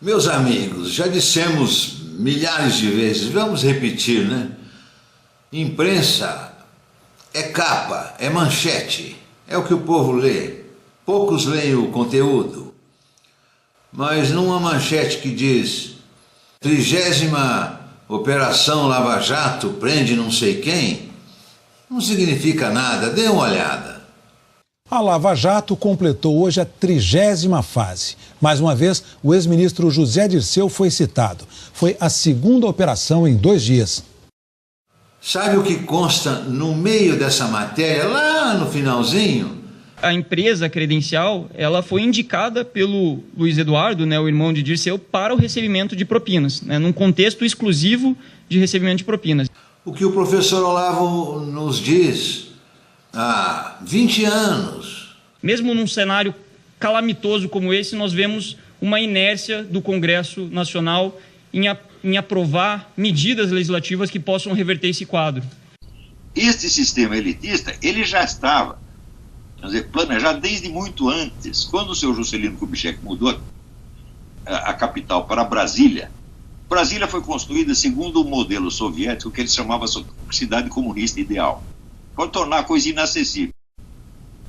Meus amigos, já dissemos milhares de vezes, vamos repetir, né? Imprensa é capa, é manchete, é o que o povo lê. Poucos leem o conteúdo. Mas numa manchete que diz 30ª Operação Lava Jato prende não sei quem, não significa nada, dê uma olhada. A Lava Jato completou hoje a 30ª fase. Mais uma vez, o ex-ministro José Dirceu foi citado. Foi a segunda operação em 2 dias. Sabe o que consta no meio dessa matéria, lá no finalzinho? A empresa credencial, ela foi indicada pelo Luiz Eduardo, né, o irmão de Dirceu, para o recebimento de propinas, né, num contexto exclusivo de recebimento de propinas. O que o professor Olavo nos diz há 20 anos. Mesmo num cenário calamitoso como esse, nós vemos uma inércia do Congresso Nacional em aprovar medidas legislativas que possam reverter esse quadro. Este sistema elitista, ele já estava, quer dizer, planejado desde muito antes. Quando o senhor Juscelino Kubitschek mudou a capital para Brasília, Brasília foi construída segundo o modelo soviético que ele chamava cidade comunista ideal, para tornar a coisa inacessível.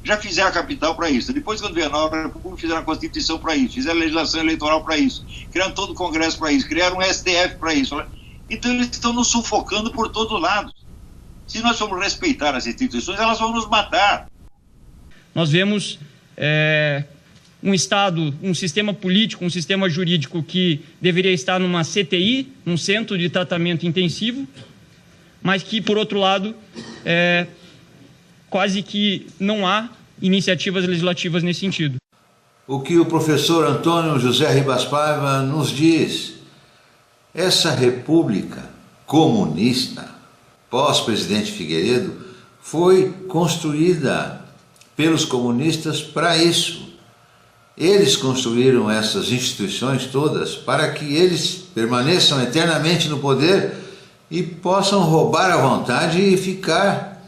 Já fizeram a capital para isso. Depois, quando veio a nova República, fizeram a Constituição para isso, fizeram a legislação eleitoral para isso, criaram todo o Congresso para isso, criaram um STF para isso. Então, eles estão nos sufocando por todos lados. Se nós formos respeitar as instituições, elas vão nos matar. Nós vemos um Estado, um sistema político, um sistema jurídico que deveria estar numa CTI, num centro de tratamento intensivo, mas que, por outro lado, quase que não há iniciativas legislativas nesse sentido. O que o professor Antônio José Ribas Paiva nos diz, essa república comunista, pós-presidente Figueiredo, foi construída pelos comunistas para isso. Eles construíram essas instituições todas para que eles permaneçam eternamente no poder e possam roubar à vontade e ficar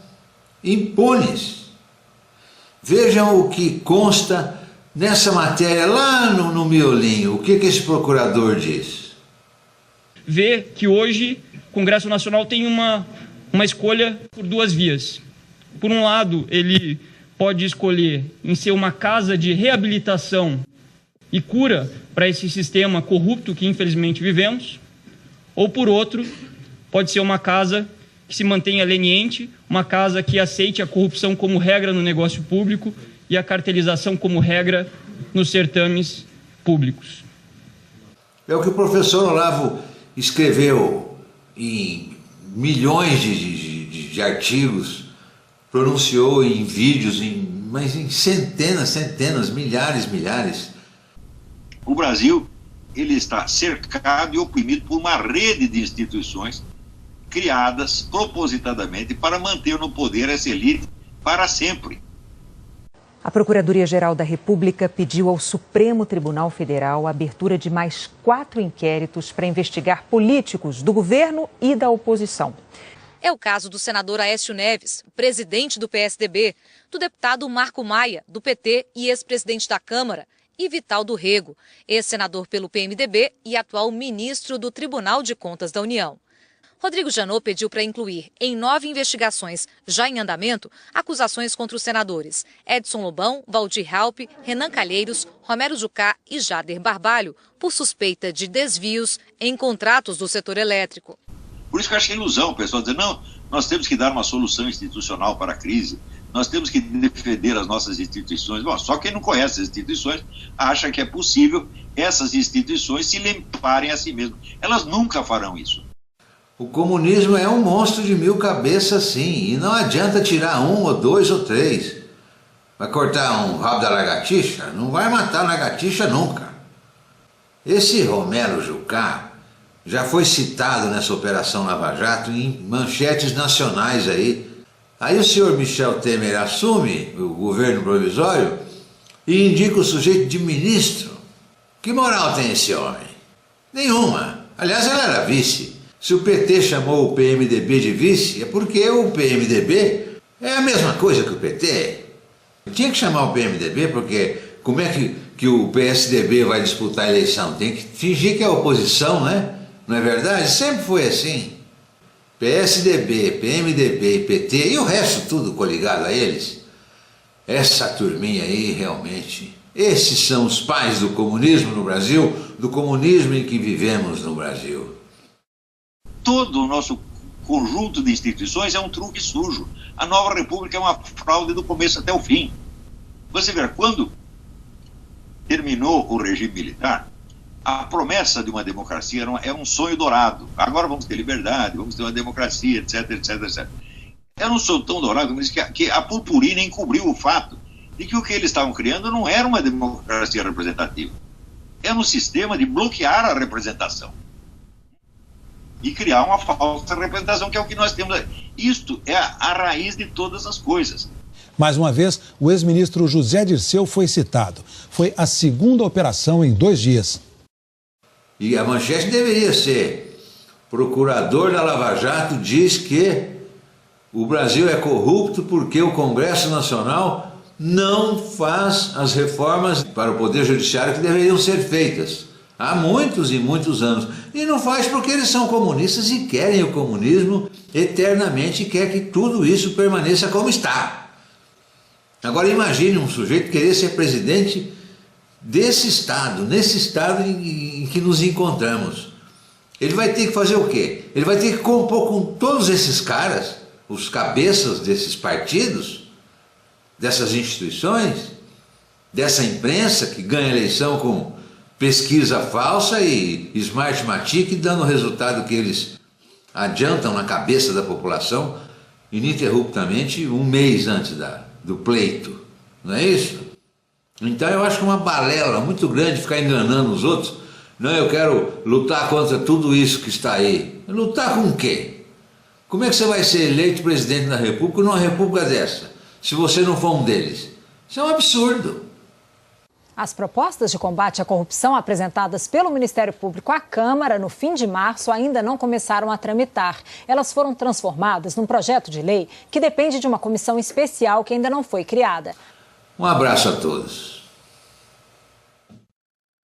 impunes. Vejam o que consta nessa matéria lá no miolinho. O que esse procurador diz? Vê que hoje o Congresso Nacional tem uma escolha por 2 vias. Por um lado, ele pode escolher em ser uma casa de reabilitação e cura para esse sistema corrupto que infelizmente vivemos, ou por outro, pode ser uma casa que se mantenha leniente, uma casa que aceite a corrupção como regra no negócio público e a cartelização como regra nos certames públicos. É o que o professor Olavo escreveu em milhões de artigos, pronunciou em vídeos, mas em centenas, milhares. O Brasil, ele está cercado e oprimido por uma rede de instituições criadas propositadamente para manter no poder essa elite para sempre. A Procuradoria-Geral da República pediu ao Supremo Tribunal Federal a abertura de mais 4 inquéritos para investigar políticos do governo e da oposição. É o caso do senador Aécio Neves, presidente do PSDB, do deputado Marco Maia, do PT e ex-presidente da Câmara, e Vital do Rego, ex-senador pelo PMDB e atual ministro do Tribunal de Contas da União. Rodrigo Janot pediu para incluir em 9 investigações já em andamento acusações contra os senadores Edson Lobão, Valdir Raupp, Renan Calheiros, Romero Jucá e Jader Barbalho por suspeita de desvios em contratos do setor elétrico. Por isso que eu acho que é ilusão o pessoal dizer, não, nós temos que dar uma solução institucional para a crise, nós temos que defender as nossas instituições. Bom, só quem não conhece as instituições acha que é possível essas instituições se limparem a si mesmas. Elas nunca farão isso. O comunismo é um monstro de 1000 cabeças, sim, e não adianta tirar 1 ou 2 ou 3. Vai cortar um rabo da lagartixa? Não vai matar a lagartixa nunca. Esse Romero Jucá já foi citado nessa Operação Lava Jato em manchetes nacionais aí. Aí o senhor Michel Temer assume o governo provisório e indica o sujeito de ministro. Que moral tem esse homem? Nenhuma. Aliás, ele era vice. Se o PT chamou o PMDB de vice, é porque o PMDB é a mesma coisa que o PT. Tinha que chamar o PMDB porque como é que o PSDB vai disputar a eleição. Tem que fingir que é oposição, né? Não é verdade? Sempre foi assim. PSDB, PMDB e PT e o resto tudo coligado a eles. Essa turminha aí realmente... Esses são os pais do comunismo no Brasil, do comunismo em que vivemos no Brasil. Todo o nosso conjunto de instituições é um truque sujo. A nova república é uma fraude do começo até o fim. Você vê, quando terminou o regime militar, a promessa de uma democracia era um sonho dourado. Agora vamos ter liberdade, vamos ter uma democracia, etc, etc, etc. Era um sonho tão dourado, mas que a purpurina encobriu o fato de que o que eles estavam criando não era uma democracia representativa. Era um sistema de bloquear a representação e criar uma falsa representação, que é o que nós temos. Isto é a raiz de todas as coisas. Mais uma vez, o ex-ministro José Dirceu foi citado. Foi a segunda operação em 2 dias. E a manchete deveria ser: procurador da Lava Jato diz que o Brasil é corrupto porque o Congresso Nacional não faz as reformas para o Poder Judiciário que deveriam ser feitas há muitos e muitos anos. E não faz porque eles são comunistas e querem o comunismo eternamente e quer que tudo isso permaneça como está. Agora imagine um sujeito querer ser presidente desse Estado, nesse Estado em que nos encontramos. Ele vai ter que fazer o quê? Ele vai ter que compor com todos esses caras, os cabeças desses partidos, dessas instituições, dessa imprensa que ganha eleição com pesquisa falsa e Smartmatic, dando o resultado que eles adiantam na cabeça da população ininterruptamente 1 mês antes do pleito. Não é isso? Então eu acho que é uma balela muito grande ficar enganando os outros. Não, eu quero lutar contra tudo isso que está aí. Lutar com o quê? Como é que você vai ser eleito presidente da República numa república dessa, se você não for um deles? Isso é um absurdo. As propostas de combate à corrupção apresentadas pelo Ministério Público à Câmara no fim de março ainda não começaram a tramitar. Elas foram transformadas num projeto de lei que depende de uma comissão especial que ainda não foi criada. Um abraço a todos.